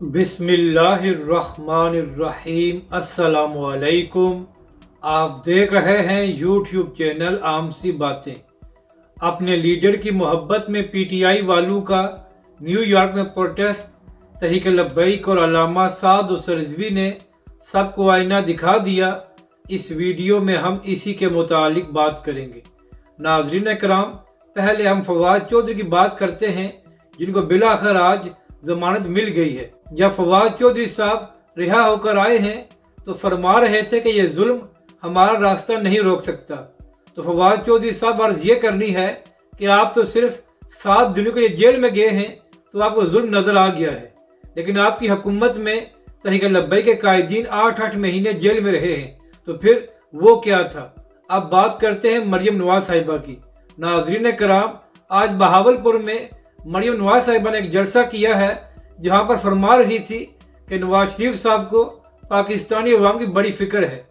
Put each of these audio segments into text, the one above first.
बिस्मिल्लाहिर्रहमानिर्रहीम। अस्सलाम वालेकुम। आप देख रहे हैं यूट्यूब चैनल आम सी बातें। अपने लीडर की मोहब्बत में पीटीआई वालों का न्यूयॉर्क में प्रोटेस्ट तहरीक लब्बैक और अल्लामा साद उस रिजवी ने सबको आईना दिखा दिया। इस वीडियो में हम इसी के मुतालिक बात करेंगे। नाज़रीन कराम, पहले हम फवाद चौधरी की बात करते हैं, जिनको बिलाखिर आज जमानत मिल गई है। जब फवाद चौधरी साहब रिहा होकर आए हैं तो फरमा रहे थे कि ये जुल्म हमारा रास्ता नहीं रोक सकता। तो फवाद चौधरी साहब अर्ज ये करनी है कि आप तो सिर्फ 7 दिनों के लिए जेल में गए हैं तो आपको जुल्म नजर आ गया है, लेकिन आपकी हुकूमत में तहरीक लब्बैक के कायदीन 8-8 महीने जेल में रहे हैं, तो फिर वो क्या था। अब बात करते हैं मरियम नवाज साहिबा की। नाज़रीन कराम, आज बहावलपुर में मरियम नवाज साहिबा ने एक जलसा किया है जहां पर फरमा रही थी कि नवाज शरीफ साहब को पाकिस्तानी अवाम की बड़ी फिक्र है।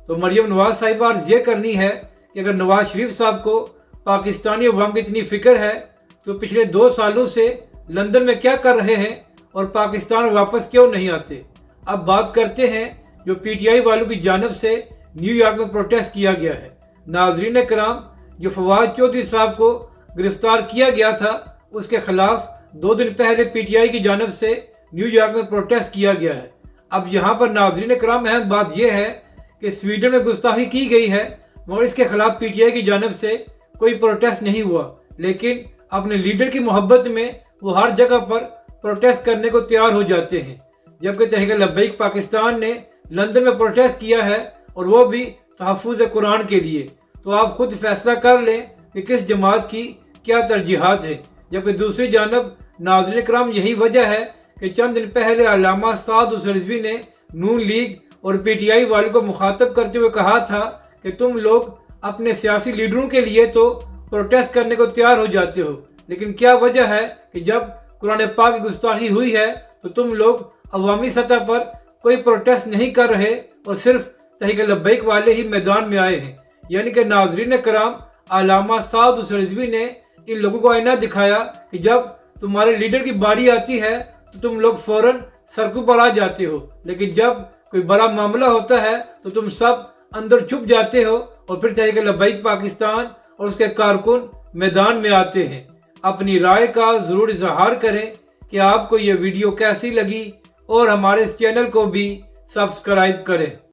तो मरियम नवाज साहिबा अर्ज ये करनी है कि अगर नवाज शरीफ साहब को पाकिस्तानी अवाम की इतनी फिक्र है तो पिछले 2 सालों से लंदन में क्या कर रहे हैं और पाकिस्तान वापस क्यों नहीं आते। अब बात करते हैं जो पीटीआई वालों की जानब से न्यूयॉर्क में प्रोटेस्ट किया गया है। नाजरीन कराम, जो फवाद चौधरी साहब को गिरफ्तार किया गया था उसके खिलाफ 2 दिन पहले पीटीआई की जानब से न्यूयॉर्क में प्रोटेस्ट किया गया है। अब यहाँ पर नाजरीन कराम, अहम बात यह है कि स्वीडन में गुस्ताखी की गई है मगर इसके खिलाफ पीटीआई की जानब से कोई प्रोटेस्ट नहीं हुआ, लेकिन अपने लीडर की मोहब्बत में वो हर जगह पर प्रोटेस्ट करने को तैयार हो जाते हैं। जबकि तहरीक लब्बैक पाकिस्तान ने लंदन में प्रोटेस्ट किया है और वो भी तहफ़्फ़ुज़ कुरान के लिए। तो आप खुद फैसला कर लें कि किस जमात की क्या तरजीहात है। जबकि दूसरी जानब नाज़रीन कराम, यही वजह है कि चंद दिन पहले अल्लामा साद उस रिजवी ने नून लीग और पीटीआई वालों को मुखातब करते हुए कहा था कि तुम लोग अपने सियासी लीडरों के लिए तो प्रोटेस्ट करने को तैयार हो जाते हो, लेकिन क्या वजह है कि जब कुरान पाक की गुस्ताखी हुई है तो तुम लोग अवामी सतह पर कोई प्रोटेस्ट नहीं कर रहे और सिर्फ तहरीक लब्बैक वाले ही मैदान में आए हैं। यानी कि नाज़रीन कराम, अल्लामा साद उस रिजवी ने इन लोगों को आईना दिखाया कि जब तुम्हारे लीडर की बारी आती है तो तुम लोग फौरन सड़कों पर आ जाते हो, लेकिन जब कोई बड़ा मामला होता है तो तुम सब अंदर छुप जाते हो और फिर तहरीक लब्बैक पाकिस्तान और उसके कारकुन मैदान में आते हैं। अपनी राय का जरूर इजहार करें कि आपको ये वीडियो कैसी लगी और हमारे इस चैनल को भी सब्सक्राइब करें।